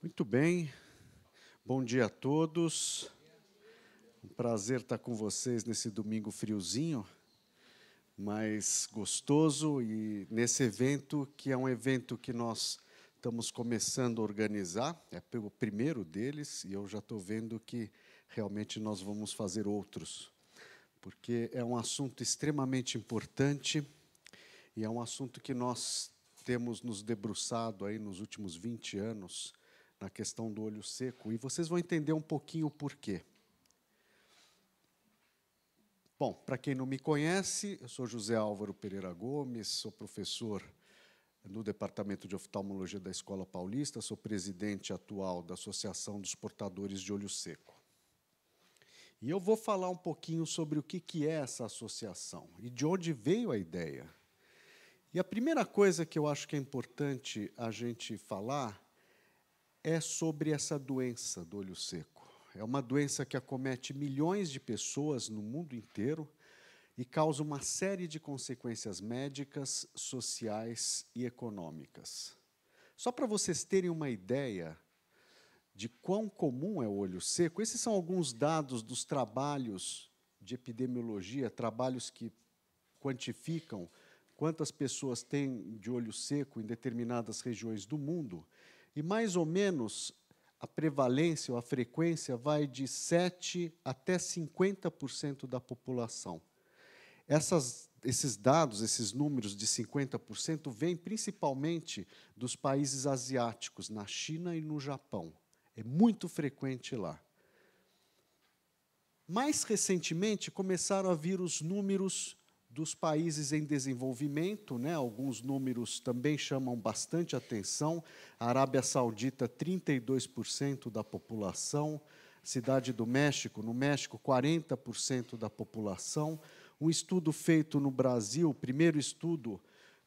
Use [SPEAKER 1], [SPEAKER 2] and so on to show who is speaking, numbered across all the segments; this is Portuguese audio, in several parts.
[SPEAKER 1] Muito bem, bom dia a todos. Um prazer estar com vocês nesse domingo friozinho, mas gostoso, e nesse evento, que é um evento que nós estamos começando a organizar, é o primeiro deles, e eu já estou vendo que realmente nós vamos fazer outros, porque é um assunto extremamente importante, e é um assunto que nós temos nos debruçado aí nos últimos 20 anos, na questão do olho seco, e vocês vão entender um pouquinho o porquê. Bom, para quem não me conhece, eu sou José Álvaro Pereira Gomes, sou professor no Departamento de Oftalmologia da Escola Paulista, sou presidente atual da Associação dos Portadores de Olho Seco. E eu vou falar um pouquinho sobre o que é essa associação e de onde veio a ideia. E a primeira coisa que eu acho que é importante a gente falar é sobre essa doença do olho seco. É uma doença que acomete milhões de pessoas no mundo inteiro e causa uma série de consequências médicas, sociais e econômicas. Só para vocês terem uma ideia de quão comum é o olho seco, esses são alguns dados dos trabalhos de epidemiologia, trabalhos que quantificam quantas pessoas têm de olho seco em determinadas regiões do mundo, e mais ou menos a prevalência ou a frequência vai de 7% até 50% da população. Esses dados, esses números de 50%, vêm principalmente dos países asiáticos, na China e no Japão. É muito frequente lá. Mais recentemente, começaram a vir os números dos países em desenvolvimento, né? Alguns números também chamam bastante atenção. A Arábia Saudita, 32% da população. Cidade do México, no México, 40% da população. Um estudo feito no Brasil, o primeiro estudo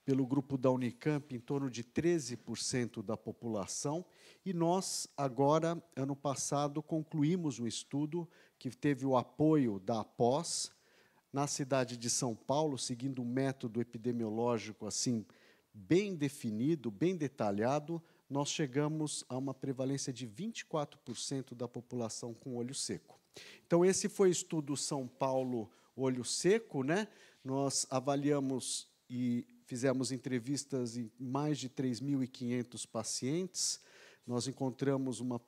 [SPEAKER 1] pelo grupo da Unicamp, em torno de 13% da população. E nós, agora, ano passado, concluímos um estudo que teve o apoio da APOS, na cidade de São Paulo, seguindo um método epidemiológico assim bem definido, bem detalhado, nós chegamos a uma prevalência de 24% da população com olho seco. Então, esse foi o estudo São Paulo Olho Seco, né? Nós avaliamos e fizemos entrevistas em mais de 3.500 pacientes, nós encontramos uma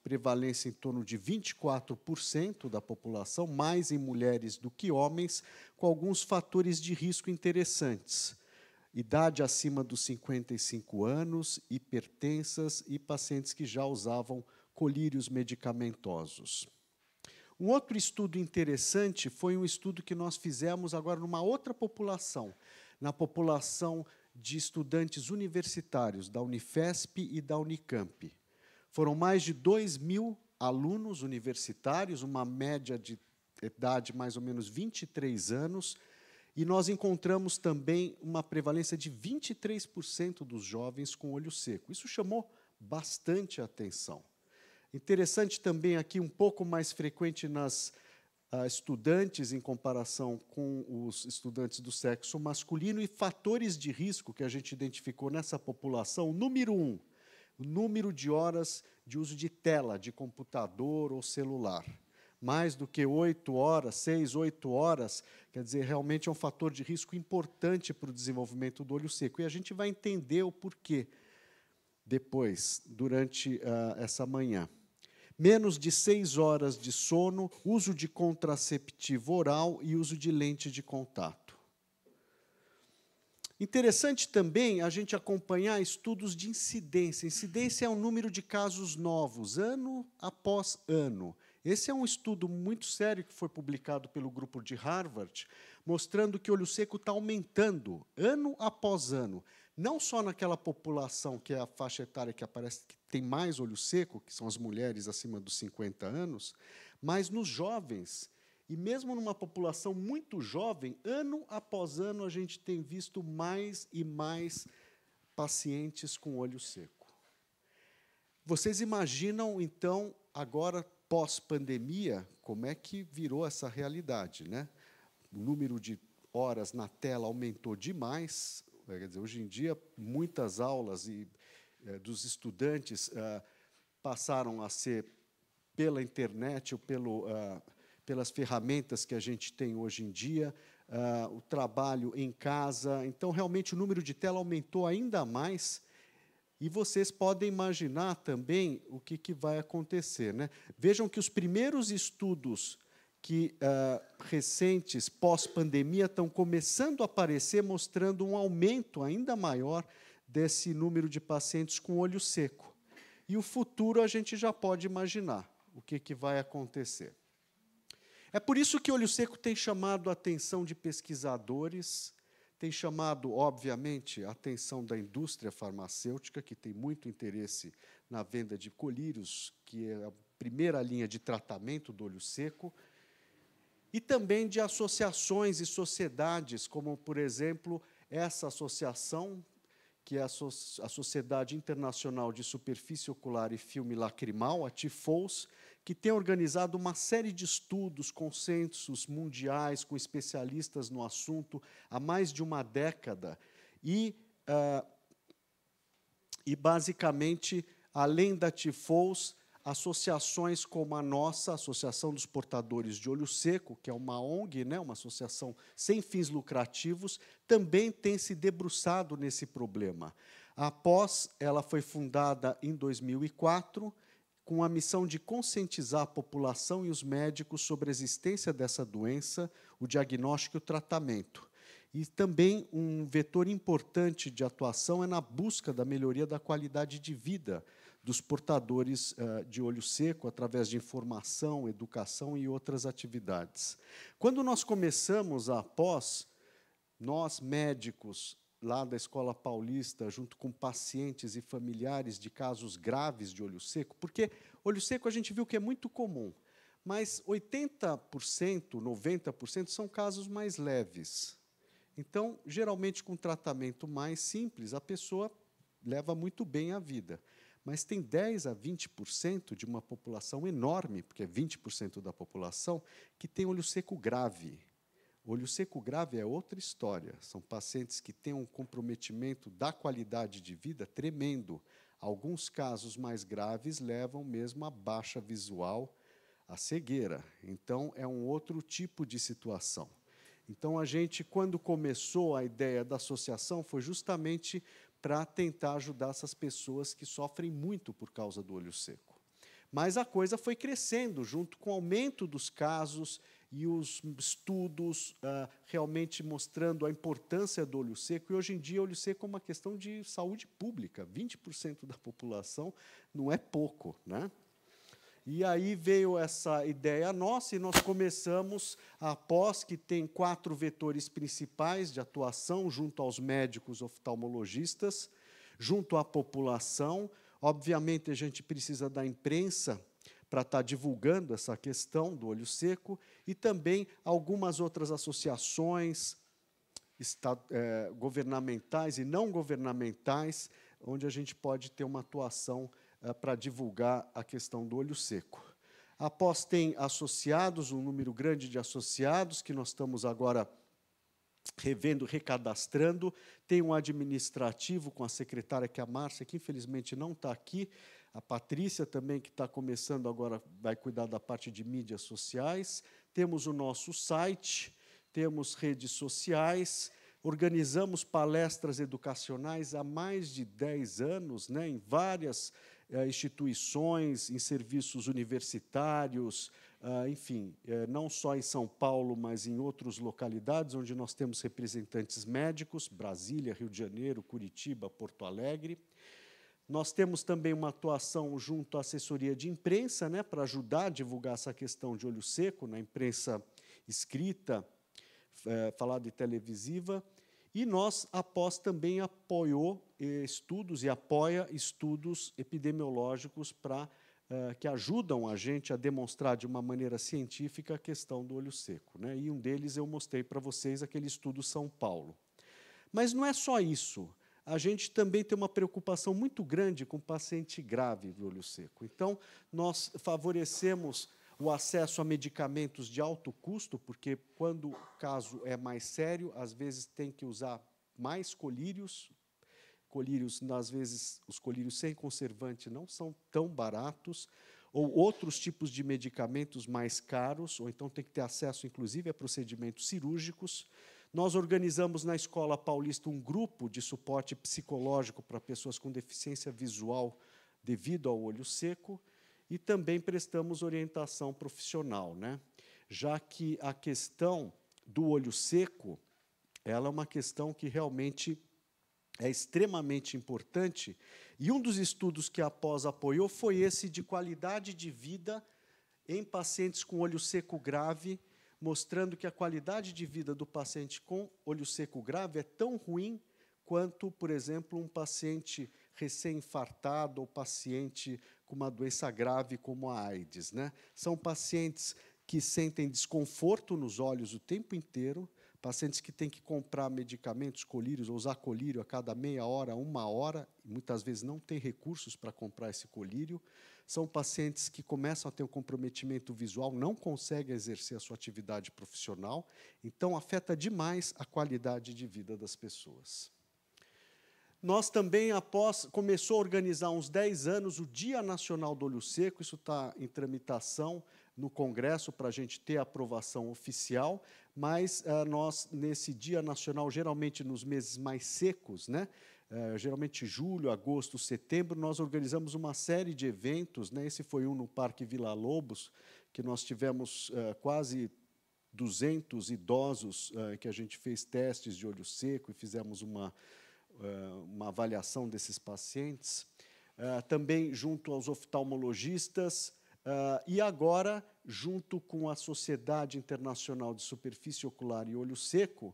[SPEAKER 1] prevalência em torno de 24% da população, mais em mulheres do que homens, com alguns fatores de risco interessantes. Idade acima dos 55 anos, hipertensas e pacientes que já usavam colírios medicamentosos. Um outro estudo interessante foi um estudo que nós fizemos agora numa outra população, na população de estudantes universitários da Unifesp e da Unicamp. Foram mais de 2.000 alunos universitários, uma média de idade mais ou menos 23 anos, e nós encontramos também uma prevalência de 23% dos jovens com olho seco. Isso chamou bastante atenção. Interessante também aqui, um pouco mais frequente nas estudantes em comparação com os estudantes do sexo masculino, e fatores de risco que a gente identificou nessa população. Número 1, o número de horas de uso de tela, de computador ou celular. Mais do que 8 horas, 6, 8 horas, quer dizer, realmente é um fator de risco importante para o desenvolvimento do olho seco. E a gente vai entender o porquê depois, durante essa manhã. Menos de 6 horas de sono, uso de contraceptivo oral e uso de lente de contato. Interessante também a gente acompanhar estudos de incidência. Incidência é um número de casos novos, ano após ano. Esse é um estudo muito sério que foi publicado pelo grupo de Harvard, mostrando que o olho seco está aumentando, ano após ano. Não só naquela população, que é a faixa etária que aparece que tem mais olho seco, que são as mulheres acima dos 50 anos, mas nos jovens. E mesmo numa população muito jovem, ano após ano, a gente tem visto mais e mais pacientes com olho seco. Vocês imaginam, então, agora, pós-pandemia, como é que virou essa realidade, né? O número de horas na tela aumentou demais. Quer dizer, hoje em dia, muitas aulas, e dos estudantes passaram a ser pela internet ou pelas ferramentas que a gente tem hoje em dia, o trabalho em casa. Então, realmente, o número de tela aumentou ainda mais. E vocês podem imaginar também o que vai acontecer, né? Vejam que os primeiros estudos recentes, pós-pandemia, estão começando a aparecer, mostrando um aumento ainda maior desse número de pacientes com olho seco. E o futuro a gente já pode imaginar o que vai acontecer. É por isso que olho seco tem chamado a atenção de pesquisadores, tem chamado, obviamente, a atenção da indústria farmacêutica, que tem muito interesse na venda de colírios, que é a primeira linha de tratamento do olho seco, e também de associações e sociedades, como, por exemplo, essa associação, que é a Sociedade Internacional de Superfície Ocular e Filme Lacrimal, a TIFOS, que tem organizado uma série de estudos, consensos mundiais, com especialistas no assunto, há mais de uma década. E basicamente, além da TIFOS, associações como a nossa, Associação dos Portadores de Olho Seco, que é uma ONG, né, uma associação sem fins lucrativos, também tem se debruçado nesse problema. A POS, ela foi fundada em 2004, com a missão de conscientizar a população e os médicos sobre a existência dessa doença, o diagnóstico e o tratamento. E também um vetor importante de atuação é na busca da melhoria da qualidade de vida dos portadores de olho seco, através de informação, educação e outras atividades. Quando nós começamos a pós, nós, médicos, lá da Escola Paulista, junto com pacientes e familiares de casos graves de olho seco, porque olho seco a gente viu que é muito comum, mas 80%, 90% são casos mais leves. Então, geralmente, com tratamento mais simples, a pessoa leva muito bem a vida. Mas tem 10% a 20% de uma população enorme, porque é 20% da população, que tem olho seco grave. Olho seco grave é outra história. São pacientes que têm um comprometimento da qualidade de vida tremendo. Alguns casos mais graves levam mesmo à baixa visual, à cegueira. Então, é um outro tipo de situação. Então, a gente, quando começou a ideia da associação, foi justamente para tentar ajudar essas pessoas que sofrem muito por causa do olho seco. Mas a coisa foi crescendo, junto com o aumento dos casos e os estudos realmente mostrando a importância do olho seco. E, hoje em dia, o olho seco é uma questão de saúde pública. 20% da população não é pouco, né? E aí veio essa ideia nossa e nós começamos a pós, que tem 4 vetores principais de atuação, junto aos médicos oftalmologistas, junto à população. Obviamente, a gente precisa da imprensa para estar divulgando essa questão do olho seco, e também algumas outras associações governamentais e não governamentais, onde a gente pode ter uma atuação para divulgar a questão do olho seco. A POS tem associados, um número grande de associados, que nós estamos agora revendo, recadastrando. Tem um administrativo com a secretária, que é a Márcia, que infelizmente não está aqui. A Patrícia também, que está começando agora, vai cuidar da parte de mídias sociais. Temos o nosso site, temos redes sociais, organizamos palestras educacionais há mais de 10 anos, né, em várias instituições, em serviços universitários, enfim, não só em São Paulo, mas em outras localidades, onde nós temos representantes médicos, Brasília, Rio de Janeiro, Curitiba, Porto Alegre. Nós temos também uma atuação junto à assessoria de imprensa, né, para ajudar a divulgar essa questão de olho seco, na imprensa escrita, falada e televisiva. E nós, a POS, também apoiou estudos e apoia estudos epidemiológicos que ajudam a gente a demonstrar de uma maneira científica a questão do olho seco, né? E um deles eu mostrei para vocês, aquele estudo São Paulo. Mas não é só isso. A gente também tem uma preocupação muito grande com o paciente grave do olho seco. Então, nós favorecemos o acesso a medicamentos de alto custo, porque, quando o caso é mais sério, às vezes tem que usar mais colírios, colírios, às vezes, os colírios sem conservante não são tão baratos, ou outros tipos de medicamentos mais caros, ou então tem que ter acesso, inclusive, a procedimentos cirúrgicos. Nós organizamos na Escola Paulista um grupo de suporte psicológico para pessoas com deficiência visual devido ao olho seco, e também prestamos orientação profissional, né? Já que a questão do olho seco, ela é uma questão que realmente é extremamente importante, e um dos estudos que a Após apoiou foi esse de qualidade de vida em pacientes com olho seco grave, mostrando que a qualidade de vida do paciente com olho seco grave é tão ruim quanto, por exemplo, um paciente recém-infartado ou paciente com uma doença grave como a AIDS, né? São pacientes que sentem desconforto nos olhos o tempo inteiro, pacientes que têm que comprar medicamentos, colírios, ou usar colírio a cada meia hora, 1 hora, e muitas vezes não têm recursos para comprar esse colírio. São pacientes que começam a ter um comprometimento visual, não conseguem exercer a sua atividade profissional, então afeta demais a qualidade de vida das pessoas. Nós também, começou a organizar há uns 10 anos o Dia Nacional do Olho Seco, isso está em tramitação no Congresso para a gente ter a aprovação oficial, mas nós, nesse Dia Nacional, geralmente nos meses mais secos, né, geralmente julho, agosto, setembro, nós organizamos uma série de eventos, né, esse foi um no Parque Vila Lobos, que nós tivemos quase 200 idosos que a gente fez testes de olho seco e fizemos uma avaliação desses pacientes, também junto aos oftalmologistas, e agora, junto com a Sociedade Internacional de Superfície Ocular e Olho Seco,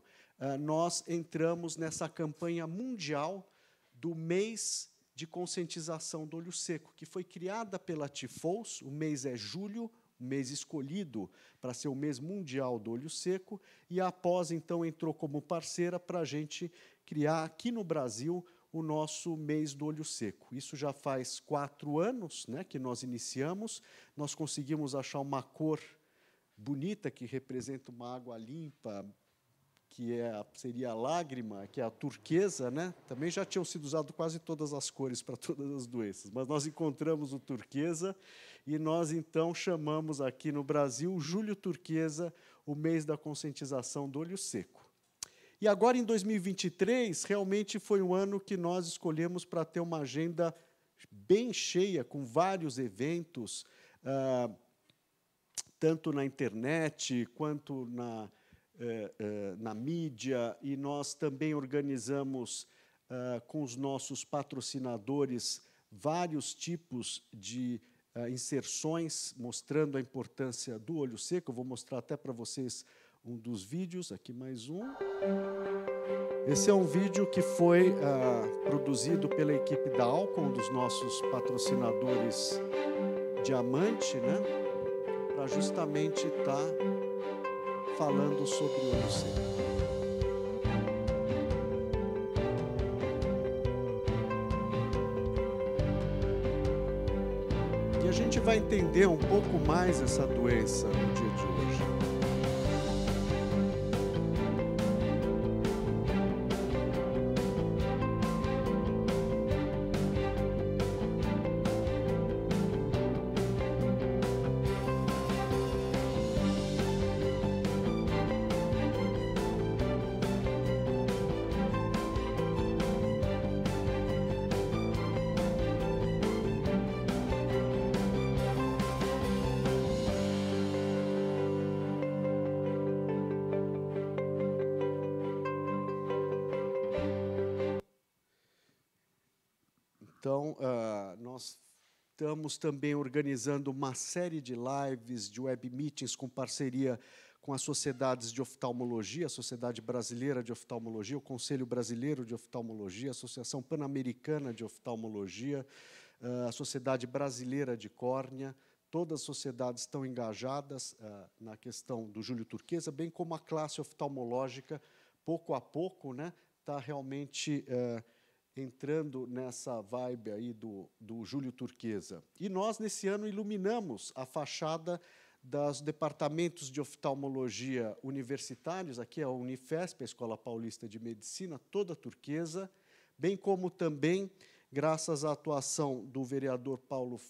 [SPEAKER 1] nós entramos nessa campanha mundial do mês de conscientização do olho seco, que foi criada pela Tifos, o mês é julho, o mês escolhido para ser o mês mundial do olho seco, e a Após, então, entrou como parceira para a gente criar aqui no Brasil o nosso mês do olho seco. Isso já faz 4 anos, né, que nós iniciamos. Nós conseguimos achar uma cor bonita que representa uma água limpa, que seria a lágrima, que é a turquesa, né? Também já tinham sido usadas quase todas as cores para todas as doenças, mas nós encontramos o turquesa e nós, então, chamamos aqui no Brasil, Julho Turquesa, o mês da conscientização do olho seco. E agora, em 2023, realmente foi um ano que nós escolhemos para ter uma agenda bem cheia, com vários eventos, tanto na internet quanto na mídia, e nós também organizamos, com os nossos patrocinadores, vários tipos de inserções, mostrando a importância do olho seco. Eu vou mostrar até para vocês um dos vídeos, aqui mais um. Esse é um vídeo que foi produzido pela equipe da Alcon, um dos nossos patrocinadores Diamante, né, para justamente estar falando sobre o olho seco. E a gente vai entender um pouco mais essa doença no dia de hoje. Então, nós estamos também organizando uma série de lives, de web meetings com parceria com as sociedades de oftalmologia, a Sociedade Brasileira de Oftalmologia, o Conselho Brasileiro de Oftalmologia, a Associação Pan-Americana de Oftalmologia, a Sociedade Brasileira de Córnea. Todas as sociedades estão engajadas na questão do Julho Turquesa, bem como a classe oftalmológica, pouco a pouco, né, está realmente entrando nessa vibe aí do Julho Turquesa. E nós, nesse ano, iluminamos a fachada dos departamentos de oftalmologia universitários, aqui é a Unifesp, a Escola Paulista de Medicina, toda turquesa, bem como também, graças à atuação do vereador Paulo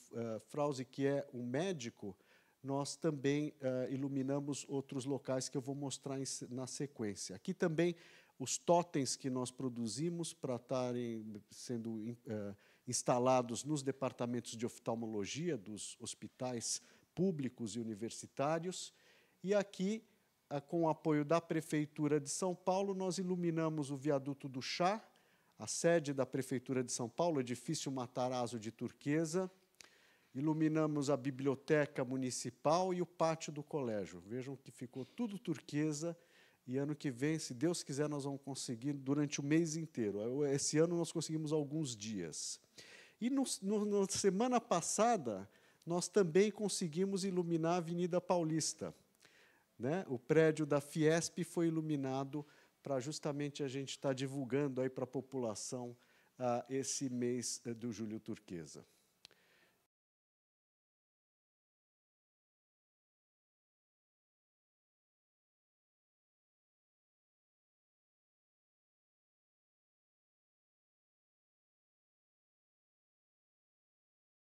[SPEAKER 1] Frausi, que é um médico, nós também iluminamos outros locais que eu vou mostrar na sequência. Aqui também os totens que nós produzimos para estarem sendo instalados nos departamentos de oftalmologia dos hospitais públicos e universitários. E aqui, com o apoio da Prefeitura de São Paulo, nós iluminamos o Viaduto do Chá, a sede da Prefeitura de São Paulo, edifício Matarazzo de turquesa. Iluminamos a Biblioteca Municipal e o pátio do colégio. Vejam que ficou tudo turquesa, e ano que vem, se Deus quiser, nós vamos conseguir durante o mês inteiro. Esse ano nós conseguimos alguns dias. E na semana passada, nós também conseguimos iluminar a Avenida Paulista, né? O prédio da Fiesp foi iluminado para justamente a gente estar divulgando aí para a população esse mês do Julho Turquesa.